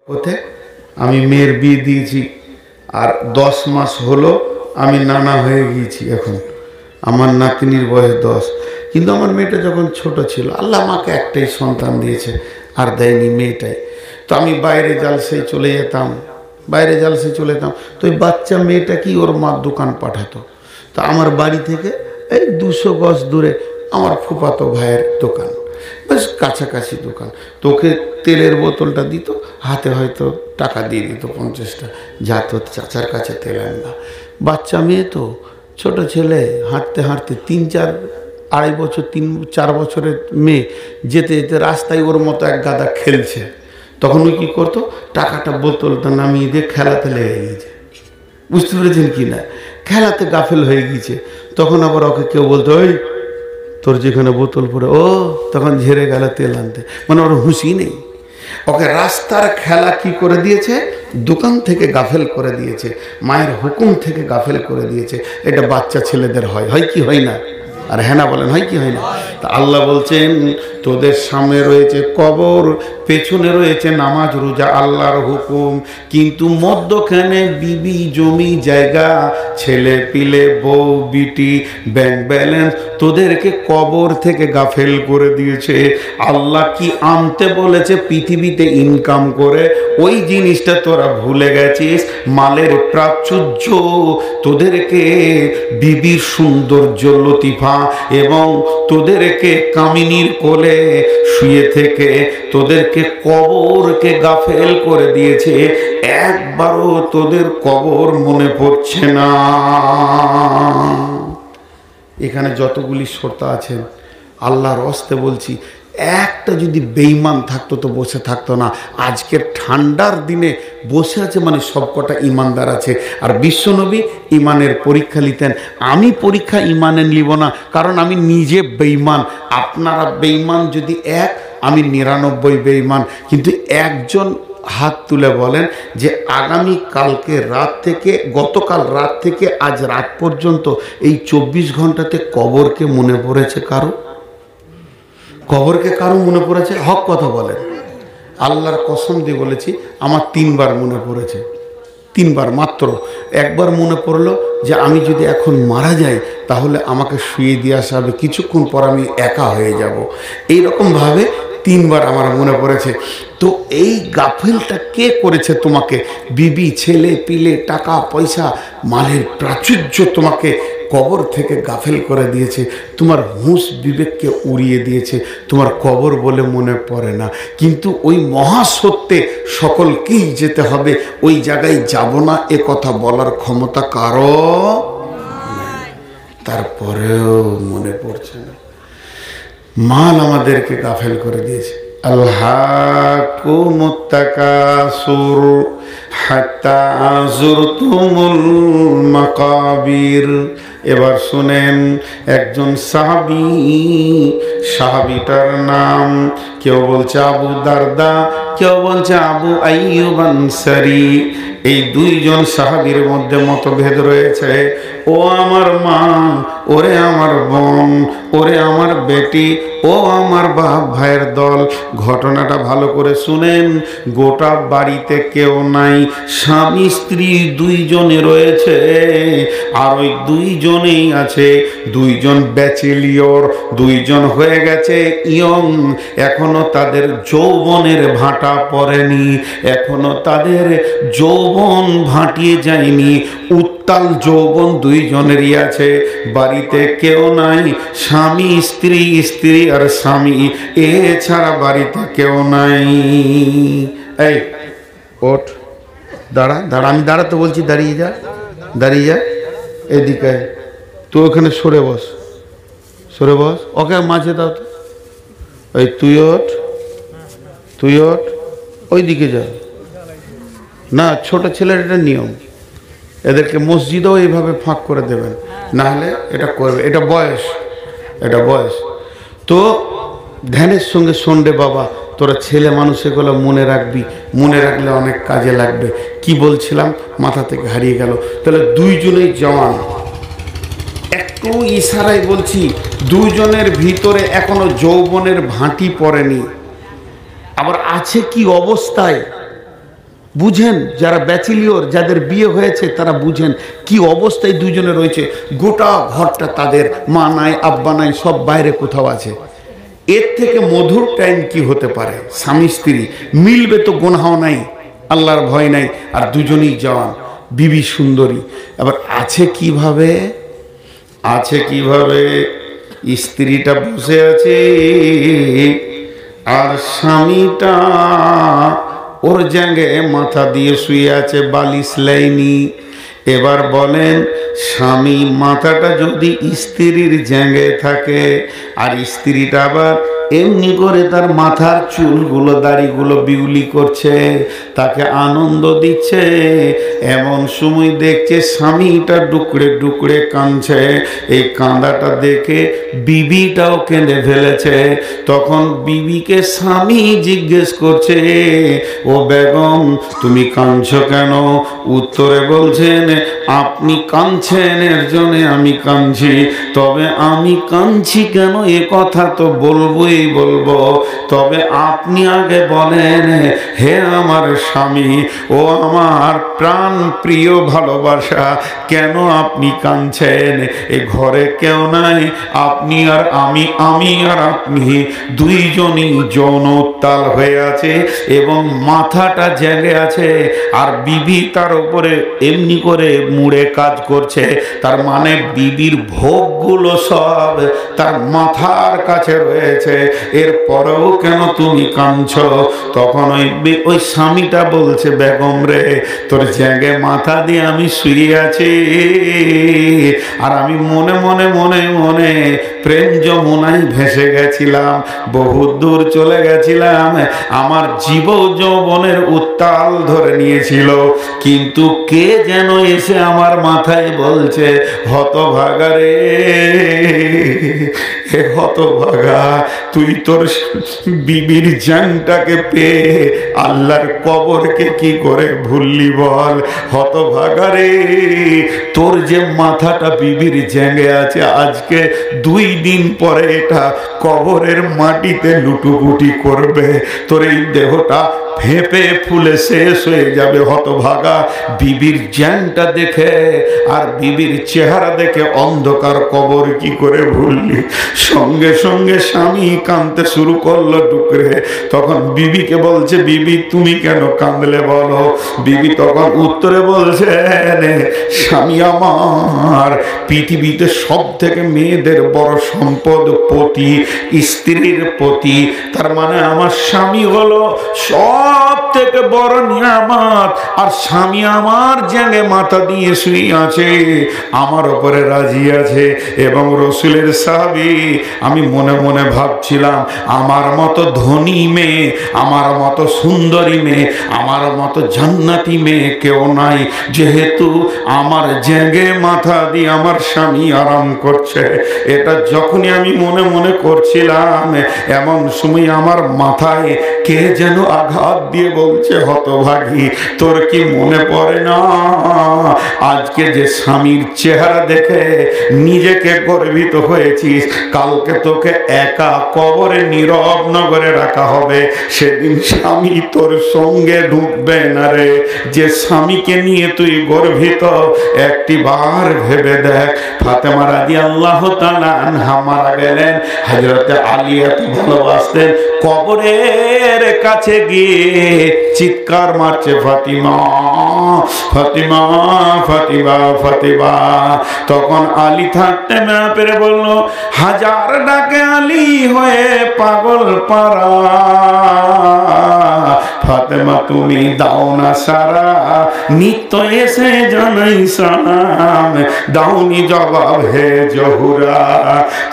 কোথায় আমি মেয়ের বিয়ে দিয়েছি আর 10 মাস হলো আমি নানা হয়ে গিয়েছি। এখন আমার নাতনির বয়স 10, কিন্তু আমার মেয়েটা যখন ছোট ছিল আল্লাহ আমাকে একটাই সন্তান দিয়েছে আর দেয়নি মেয়েটাই। তো আমি বাইরে জালসায় চলে যেতাম, তো ওই বাচ্চা মেয়েটা কি ওর মা দোকান পাঠাতো। তো আমার বাড়ি থেকে এই 200 গজ দূরে আমার ফুফাতো ভাইয়ের দোকান, বেশ কাছাকাছি দোকান। তোকে তেলের বোতলটা দিত, হাতে হয়তো টাকা দিয়ে দিত 50টা, যা তোর চাচার কাছে তেল আনবা। বাচ্চা মেয়ে তো, ছোট ছেলে, হাঁটতে হাঁটতে 3-4 বছর 3-4 বছরের মেয়ে, যেতে যেতে রাস্তায় ওর মতো এক গাদা খেলছে। তখন ওই কী করতো, টাকাটা বোতলটা নামিয়ে দিয়ে খেলাতে লেগে গিয়েছে। বুঝতে পেরেছেন কি না? খেলাতে গাফেল হয়ে গিয়েছে। তখন আবার ওকে কেউ বলতো, ওই তোর যেখানে বোতল পড়ে, ও তখন ঝেড়ে গেল তেল আনতে। মানে ওর হুঁশি নেই। ওকে রাস্তার খেলা কি করে দিয়েছে, দোকান থেকে গাফেল করে দিয়েছে, মায়ের হুকুম থেকে গাফেল করে দিয়েছে। এটা বাচ্চা ছেলেদের হয় কি হয় না? আর হ্যাঁ না বলেন, হয় কি হয় না? তা আল্লাহ বলছেন তোদের সামনে রয়েছে কবর, পেছনে রয়েছে নামাজ রোজা আল্লাহর হুকুম, কিন্তু মধ্যখানে বিবি জমি জায়গা, ছেলে পিলে বউ বিটি ব্যাংক ব্যালেন্স, তোদেরকে কবর থেকে গাফেল করে দিয়েছে। আল্লাহ কি আনতে বলেছে পৃথিবীতে ইনকাম করে, ওই জিনিসটা তোরা ভুলে গেছিস। মালের প্রাচুর্য, তোদেরকে বিবির সৌন্দর্য লতিফা, এবং তোদেরকে কামিনীর কোলে শুয়ে থেকে তোদেরকে কবরকে গাফেল করে দিয়েছে। একবারও তোদের কবর মনে পড়ছে না। এখানে যতগুলি শ্রোতা আছেন আল্লাহর হস্তে বলছি, একটা যদি বেঈমান থাকতো তো বসে থাকতো না। আজকের ঠান্ডার দিনে বসে আছে মানে সবকটা ইমানদার আছে। আর বিশ্বনবী ইমানের পরীক্ষা নিতেন। আমি পরীক্ষা ইমানের নিব না, কারণ আমি নিজে বেঈমান। আপনারা বেঈমান যদি এক, আমি 99 বেঈমান। কিন্তু একজন হাত তুলে বলেন যে আগামী কালকে রাত থেকে, গতকাল রাত থেকে আজ রাত পর্যন্ত এই 24 ঘন্টাতে কবরকে মনে পড়েছে কারো? কবরকে কারো মনে পড়েছে? হক কথা বলেন। আল্লাহর কসম দিয়ে বলেছি, আমার 3 বার মনে পড়েছে। 3 বার মাত্র। একবার মনে পড়লো যে আমি যদি এখন মারা যাই তাহলে আমাকে শুয়ে দিয়ে আসা হবে, কিছুক্ষণ পর আমি একা হয়ে যাব। এইরকমভাবে 3 বার আমার মনে পড়েছে। তো এই গাফেলটা কে করেছে তোমাকে? বিবি, ছেলে পিলে, টাকা পয়সা, মালের প্রাচুর্য তোমাকে কবর থেকে গাফেল করে দিয়েছে। তোমার হুঁশ বিবেককে উড়িয়ে দিয়েছে। তোমার কবর বলে মনে পড়ে না। কিন্তু ওই মহাসত্যে সকলকেই যেতে হবে, ওই জায়গায় যাব না এ কথা বলার ক্ষমতা কারো, তারপরেও মনে পড়ছে না। মাল আমাদেরকে গাফেল করে দিয়েছে। আল্লাহকুমুত তাকাসুর হাত্তা যুরতুমুল মাকাবির। এবার শুনেন, একজন সাহাবীটার নাম কেউ বলছে আবু দারদা, কেউ বলছে আবু আইয়ুব আনসারী। এই 2 জন সাহাবীর মধ্যে মতভেদ রয়েছে। ও আমার মা, ওরে আমার বোন, ওরে আমার বেটি, ও আমার বাপ ভাইয়ের দল, ঘটনাটা ভালো করে শুনেন। গোটা বাড়িতে কেউ নাই, স্বামী স্ত্রী 2 জনে রয়েছে। আর ওই 2 জনেই আছে, 2 জন ব্যাচেলিয়র, 2 জন হয়ে গেছে ইয়ং, এখনো তাদের যৌবনের ভাটা পড়েনি, এখনো তাদের যৌবন ভাটিয়ে যায়নি। উত্তাল যৌবন 2 জনেরই আছে। বাড়িতে কেউ নাই, স্বামী স্ত্রী, স্ত্রী আর স্বামী, এছাড়া বাড়িতে কেউ নাই। এই ওঠ, দাঁড়া, আমি দাঁড়াতে বলছি, দাঁড়িয়ে যা, এদিকে তুই ওখানে সরে বস, ওকে মাঝে দাও তো। এই তুই ওঠ, ওই দিকে যা। না, ছোট ছেলের এটা নিয়ম, এদেরকে মসজিদেও এইভাবে ফাঁক করে দেবেন, না হলে এটা করবে। এটা বয়স। তো ধ্যানের সঙ্গে শোনবে বাবা, তোরা ছেলে মানুষ, এগুলো মনে রাখবি, মনে রাখলে অনেক কাজে লাগবে। কি বলছিলাম, মাথা থেকে হারিয়ে গেল। তাহলে 2 জনেই জওয়ান। একটু ইশারায় বলছি, 2 জনের ভিতরে এখনো যৌবনের ভাঁটি পড়েনি। আবার আছে কি অবস্থায়? বুঝেন, যারা ব্যাচেলিয়র, যাদের বিয়ে হয়েছে তারা বুঝেন কি অবস্থায় দুজনে রয়েছে। গোটা ঘরটা তাদের, মা নাই, আব্বা নাই, সব বাইরে কোথাও আছে। এর থেকে মধুর টাইম কি হতে পারে? স্বামী স্ত্রী মিলবে তো গুনাহ নাই, আল্লাহর ভয় নাই, আর দুজনেই জওয়ান, বিবি সুন্দরী। আবার আছে কিভাবে? আছে কিভাবে? স্ত্রীটা বসে আছে আর স্বামীটা ওর জায়গায় মাথা দিয়ে শুয়ে আছে, বালিশ লাইনি। এবার বলেন, স্বামী মাথাটা যদি স্ত্রীর জায়গায় থাকে, আর স্ত্রীটা আবার এমনি করে তার মাথার চুলগুলো, দাড়িগুলো বিউলি করছে, তাকে আনন্দ দিচ্ছে, এমন সময় দেখছে স্বামীটা ডুকরে ডুকরে কাঁদছে। এই কাঁদাটা দেখে বিবিটাও কেঁদে ফেলেছে। তখন বিবিকে স্বামী জিজ্ঞেস করছে, ও বেগম তুমি কাঁদছো কেন? উত্তরে বলছেন, আপনি কাঁদছেন এর জন্য আমি কাঁদছি, তবে আমি কাঁদছি কেন এ কথা তো বলবোই বলবো, তবে আপনি আগে বলেন, হে আমার স্বামী, ও আমার প্রাণ প্রিয় ভালোবাসা, কেন আপনি কাঁদছেন? এ ঘরে কেউ নাই, আপনি আর আমি, আমি আর আপনি দুইজনই যৌন উত্তাল হয়ে আছে এবং মাথাটা জেগে আছে, আর বিবি তার উপরে এমনি করে মুড়ে কাজ করছে। তার মানে বিবির ভোগগুলো সব তার মাথার কাছে রয়েছে, এরপরেও কেন তুমি কাঁদছো? তখন ওই স্বামীটা বলছে, বেগম রে, তোর জায়গায় মাথা দিয়ে আমি শুয়ে আছি, আর আমি মনে মনে মনে মনে প্রেম যমুনায় ভেসে গেছিলাম, বহু দূর চলে গেছিলাম, আমার জীব যৌবনের উত্তাল ধরে নিয়েছিল, কিন্তু কে যেন এসে আমার মাথায় বলছে, হতভাগা রে, হে হতভাগা, তুই তোর বিবির জানটাকে পেয়ে আল্লাহর কবরকে কি করে ভুললি বল? হতভাগা রে, তোর যে মাথাটা বিবির জেগে আছে, আজকে 2 দিন পরে এটা কবরের মাটিতে লুটুপুটি করবে, তোর এই দেহটা ফেঁপে ফুলে শেষ হয়ে যাবে। হতভাগা, বিবির জ্যানটা দেখে আর বিবির চেহারা দেখে অন্ধকার কবর কি করে ভুললি? সঙ্গে সঙ্গে স্বামী কাঁদতে শুরু করলো ডুকরে। তখন বিবিকে বলছে, বিবি তুমি কেন কাঁদলে বলো? বিবি তখন উত্তরে বলছে, স্বামী আমার পৃথিবীতে সব থেকে মেয়েদের বড় সম্পদ পতি, স্ত্রীর পতি, তার মানে আমার স্বামী হলো সব থেকে বড় নিয়ামত, আর স্বামী আমার জায়গায় মাথা দিয়ে শুয়ে আছে, আমার উপরে রাজি আছে। এবং রসুলের সাহাবী, আমি মনে মনে ভাবছিলাম, আমার মতো ধনী মেয়ে, আমার মতো সুন্দরী মেয়ে, আমার মতো জান্নাতি মেয়ে কেউ নাই, যেহেতু আমার জেগে মাথা দিয়ে আমার স্বামী আরাম করছে। এটা যখনই আমি মনে মনে করছিলাম, এমন সময় আমার মাথায় কে যেন আঘাত দিয়ে বলছে, হতভাগী, তোর কি মনে পড়ে না আজকে যে স্বামীর চেহারা দেখে নিজেকে গর্বিত হয়েছিস, কালকে তোকে একা কবরে নীরব নগরে রাখা হবে, সেদিন স্বামী তোর সঙ্গে ঢুকবে না রে। যে স্বামীকে নিয়ে তুই গর্বিত, একটি বার ভেবে দেখ। ফাতেমা রাদিয়াল্লাহু তাআলা আনহা মারা গেলেন, হযরতে আলী এত ভালোবাসতেন, কবরের কাছে গিয়ে চিৎকার মারছে, ফাতিমা ফাতিমা ফাতিমা ফাতিমা। তখন আলী থাকতে না পেরে বলল, হাজার ডাকে আলী হয়ে পাগল পারা, ফাতেমা তুমি দাও না সারা, নিত্য এসে জানাই সালাম, দাওনি জবাব হে জহুরা,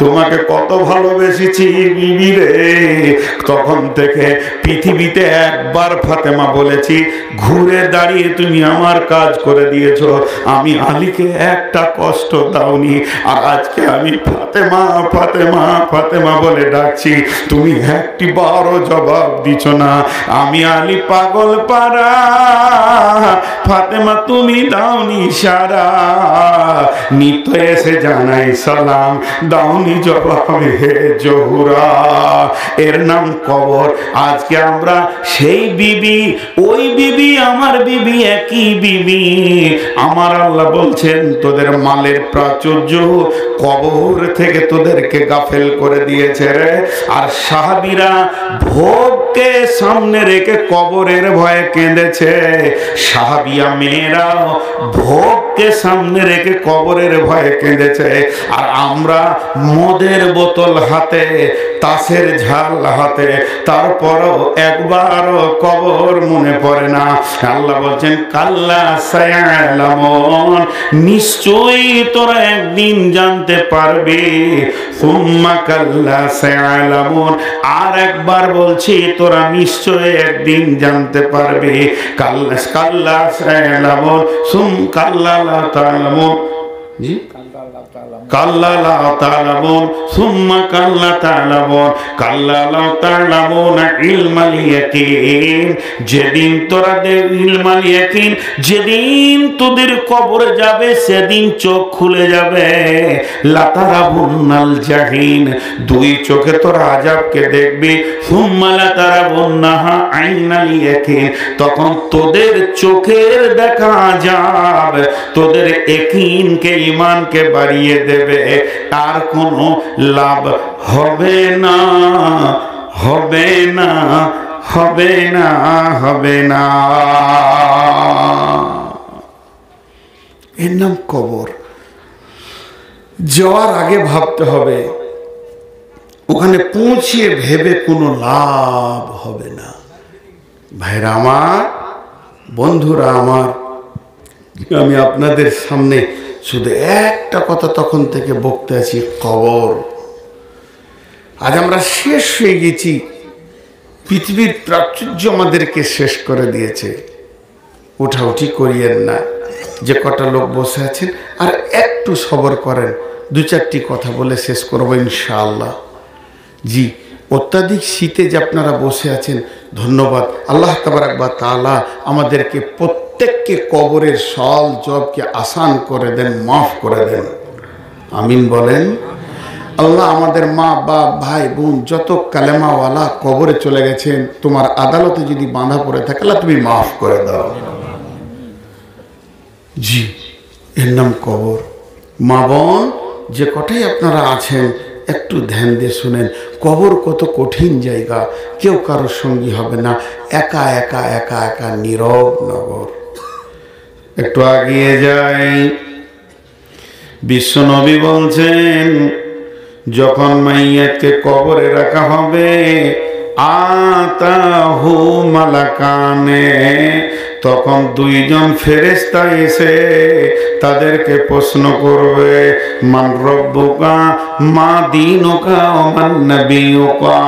তোমাকে কত ভালোবেসেছি বিবি রে। তখন থেকে পৃথিবীতে একবার ফাতেমা বলেছি, ঘুরে দাঁড়িয়ে তুমি আমার কাজ করে দিয়েছ, আমি আলীকে একটা কষ্ট দাওনি, আর আজকে আমি ফাতেমা ফাতেমা ফাতেমা বলে ডাকছি, তুমি একটি বারও জবাব দিছ না। আমি আলী পাগল পারা, ফাতেমা তুমি দাওনি ইশারা, নিত এসে জানাই সালাম, দাওনি জবাবে হে জোহরা। এর নাম কবর। আজকে আমরা সেই বিবি, ওই বিবি আমার বিবি, একই বিবি। আমার আল্লাহ বলছেন তোদের মালের প্রাচুর্য কবর থেকে তোদেরকে গাফেল করে দিয়েছে রে। আর সাহাবীরা ভোগকে সামনে রেখে কবরের ভয়ে কেঁদেছে। সাহাবিয়া মেয়েরা ভোগকে সামনে রেখে কবরের ভয়ে কেঁদেছে। আর আমরা মদের বোতল হাতে, তাসের ঝাল হাতে, তারপরও একবারও কবর মনে পড়ে না। আল্লাহ বলছেন কাল্লা সায়ালামুন, নিশ্চয়ই তোরা একদিন জানতে পারবি। সুম্মা কাল্লা সায়ালামুন, আর একবার বলছি তোরা নিশ্চয়ই একদিন জানতে পারবি। কাল্লা কাল্লা সায়ালামুন সুম কাল্লা লা তা'লামুন, জি কাল্লা লা তা'লামুন সুম্মা কাল্লা তা'লামুন কাল্লা লা তা'লামুন ইলমাল ইয়াকিন। যেদিন তোরা ইলমাল ইয়াকিন, যেদিন তোদের কবরে যাবে সেদিন চোখ খুলে যাবে। লা তারাবুন্নাল জাহিন, দুই চোখে তোরা আযাবকে দেখবি। সুম্মা লা তারাবুন্নাহা আইনাল ইয়াকিন, তখন তোদের চোখের দেখা আযাব তোদের ইয়াকিনকে, ঈমানকে বাড়িয়ে দেবে। আর কোনো লাভ হবে না, হবে না, হবে না, হবে না। এর নাম কবর। যাওয়ার আগে ভাবতে হবে, ওখানে পৌঁছিয়ে ভেবে কোনো লাভ হবে না। ভাইরা আমার, বন্ধুরা আমার, আমি আপনাদের সামনে শুধু একটা কথা তখন থেকে বকতে আছি, কবর। আজ আমরা শেষ হয়ে গেছি, পৃথিবীর প্রাচুর্য আমাদেরকে শেষ করে দিয়েছে। উঠাউঠি করিয়েন না, যে কটা লোক বসে আছেন আর একটু সবর করেন, দু চারটি কথা বলে শেষ করবো ইনশাআল্লাহ। জি, অত্যাধিক শীতে যে আপনারা বসে আছেন, ধন্যবাদ। আল্লাহ তাবারাক ওয়া তাআলা আমাদেরকে প্রত্যেককে কবরের সওয়াল জবাবকে আসান করে দেন, মাফ করে দেন, আমিন বলেন। আল্লাহ আমাদের মা বাপ ভাই বোন যত কালেমাওয়ালা কবরে চলে গেছেন, তোমার আদালতে যদি বাঁধা পড়ে থাকে আল্লাহ তুমি মাফ করে দাও। জি, এর নাম কবর। মা বোন যে কটাই আপনারা আছেন একটু ধ্যান দিয়ে শুনেন, কবর কত কঠিন জায়গা। কেউ কারোর সঙ্গী হবে না, একা একা একা একা নীরব নগর। একটু এগিয়ে যাই। বিশ্বনবী বলছেন যখন মাইয়াতকে কবরে রাখা হবে, আতাহু মালাকানে, তখন দুইজন ফেরেশতা এসে তাদেরকে প্রশ্ন করবে, মান রব্বুকা মা দীনুকা ওয়া মান নাবিয়ুকা,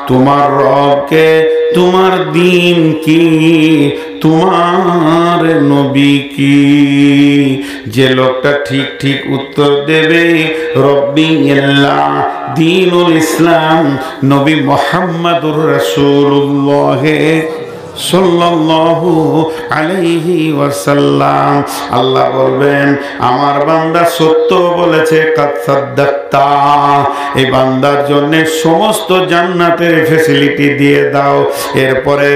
তোমার রবকে, তোমার দিন কি, তোমার নবী কি। যে লোকটা ঠিক ঠিক উত্তর দেবে রব্বি আল্লাহ দীনুল ইসলাম, নবী মুহাম্মদুর রাসূলুল্লাহ সাল্লাল্লাহু আলাইহি ওয়াসাল্লাম, আল্লাহ বলবেন আমার বান্দা সত্য বলেছে, কাদ সাদ্দাক্তা, এই বান্দার জন্য সমস্ত জান্নাতের ফ্যাসিলিটি দিয়ে দাও। এরপরে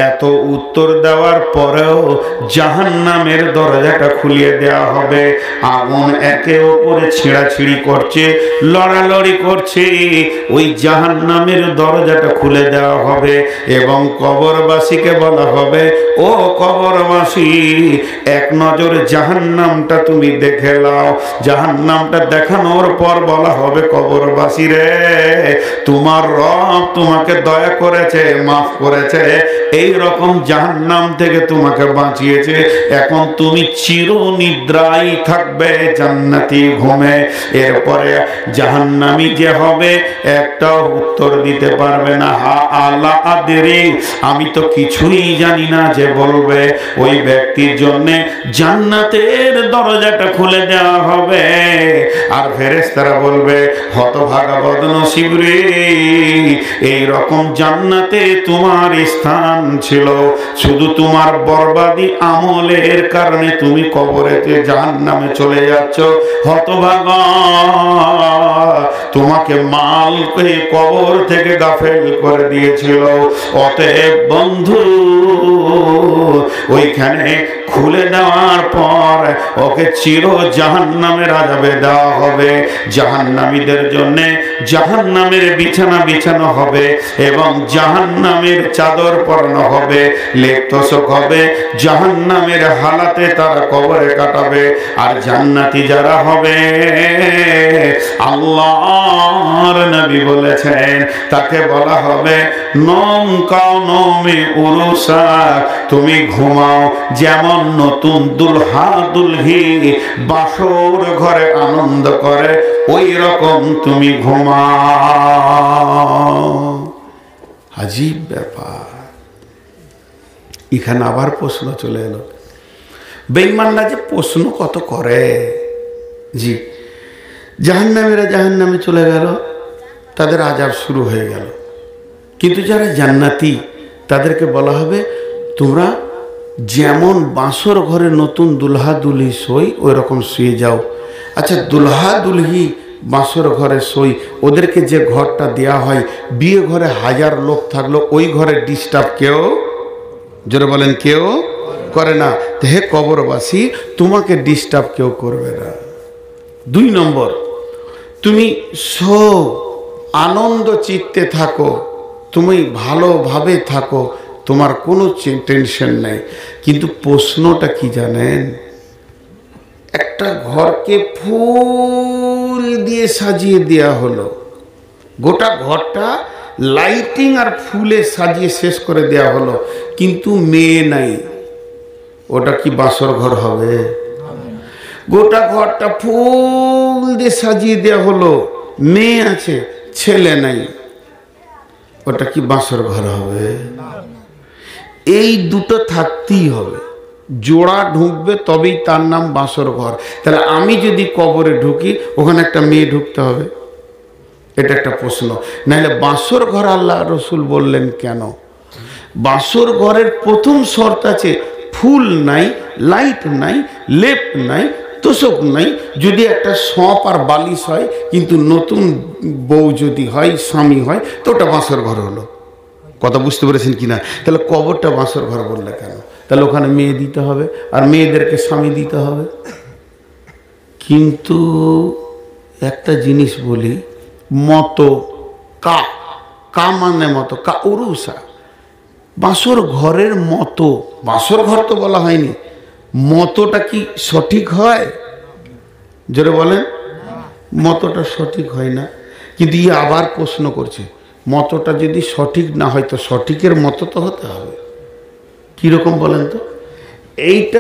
এত উত্তর দেওয়ার পরেও জাহান্নামের দরজাটা খুলিয়ে দেওয়া হবে। আগুন একে অপরে ছিঁড়াছিঁড়ি করছে, লড়ালড়ি করছে, ওই জাহান্নামের দরজাটা খুলে দেওয়া হবে এবং কবরবাসীকে বলা হবে, ও কবরবাসী এক নজর জাহান্নামটা তুমি দেখে নাও। জাহান্নামটা দেখানোর পর বলা হবে, কবরবাসী রে, তোমার রব তোমাকে দয়া করেছে, মাফ করেছে, এই রকম জাহান্নাম থেকে তোমাকে বাঁচিয়েছে, এখন তুমি চিরনিদ্রায় থাকবে জান্নাতি ঘুমে। এরপরে জাহান্নামী যে হবে একটা উত্তর দিতে পারবে না, হা আলা আদরি, আমি তো কিছু কিছুই জানি না যে বলবে ওই ব্যক্তির জন্য জান্নাতের দরজাটা খুলে দেওয়া হবে। আর ফেরেশতারা বলবে, হতভাগা বদনসিব রে, এই রকম জান্নাতে তোমার স্থান ছিল, শুধু তোমার বরবাদি আমলের কারণে তুমি কবরেতে জাহান্নামে চলে যাচ্ছ। হতভাগা, তোমাকে মাল পেয়ে কবর থেকে গাফেল করে দিয়েছিল। অতএব বন্ধু, ওইখানে খুলে দেওয়ার পর ওকে চির জাহান্নামের আযাবে দেওয়া হবে। জাহান্নামীদের জন্য জাহান্নামের বিছানা বিছানো হবে এবং জাহান্নামের চাদর পরানো হবে, লেপ তোশক হবে। জাহান্নামের হালাতে তারা কবরে কাটাবে। আর জান্নাতি যারা হবে, আল্লাহর নবী বলেছেন, তাকে বলা হবে নম কাও নমে উরুসা, তুমি ঘুমাও যেমন নতুন দুলহা দুলহি বাসর ঘরে আনন্দ করে, ওই রকম তুমি ঘুমাও। আজীব ব্যাপার। এখানে আবার প্রশ্ন চলে এলো। বেঈমানরা যে প্রশ্ন কত করে। জি, জাহান্নামীরা জাহান্নামে চলে গেল, তাদের আযাব শুরু হয়ে গেল। কিন্তু যারা জান্নাতি তাদেরকে বলা হবে, তোমরা যেমন বাসর ঘরে নতুন দুলহা দুলহি সই ওই রকম শুয়ে যাও। আচ্ছা, দুলহা দুলহি বাসর ঘরে সই, ওদেরকে যে ঘরটা দেয়া হয়, বিয়ে ঘরে 1000 লোক থাকলো ওই ঘরে ডিস্টার্ব কেউ, জোরে বলেন, কেউ করে না। হে কবরবাসী, তোমাকে ডিস্টার্ব কেউ করবে না। 2 নম্বর, তুমি আনন্দ চিত্তে থাকো, তুমি ভালোভাবে থাকো, তোমার কোনো টেনশন নেই। কিন্তু প্রশ্নটা কি জানেন? একটা ঘরকে ফুল দিয়ে সাজিয়ে দেয়া হলো, গোটা ঘরটা লাইটিং আর ফুলে সাজিয়ে শেষ করে দেয়া হলো, কিন্তু মেয়ে নাই, ওটা কি বাসর ঘর হবে? গোটা ঘরটা ফুল দিয়ে সাজিয়ে দেয়া হলো, মেয়ে আছে, ছেলে নাই, ওটা কি বাসর ঘর হবে? এই দুটো থাকতেই হবে। জোড়া ঢুকবে তবেই তার নাম বাসর ঘর। তাহলে আমি যদি কবরে ঢুকি, ওখানে একটা মেয়ে ঢুকতে হবে, এটা একটা প্রশ্ন। নাহলে বাসর ঘর আল্লাহ রসুল বললেন কেন? বাসর ঘরের প্রথম শর্ত আছে, ফুল নাই, লাইট নাই, লেপ নাই, তোষক নাই। যদি একটা সঁপ আর বালিশ হয়, কিন্তু নতুন বউ যদি হয়, স্বামী হয়, তো ওটা বাসর ঘর হলো। কথা বুঝতে পেরেছেন কিনা? তাহলে কবরটা বাসর ঘর বললে কেন? তাহলে ওখানে মেয়ে দিতে হবে, আর মেয়েদেরকে স্বামী দিতে হবে। কিন্তু একটা জিনিস বলি, মতো কা মানে মতো, কা উরুসা, বাসর ঘরের মতো। বাসর ঘর তো বলা হয়নি, মতোটা কি সঠিক হয়? জোরে বলেন, মতোটা সঠিক হয় না। কিন্তু আবার প্রশ্ন করছে, মতোটা যদি সঠিক না হয় তো সঠিকের মতো তো হতে হবে। কিরকম বলেন তো? এইটা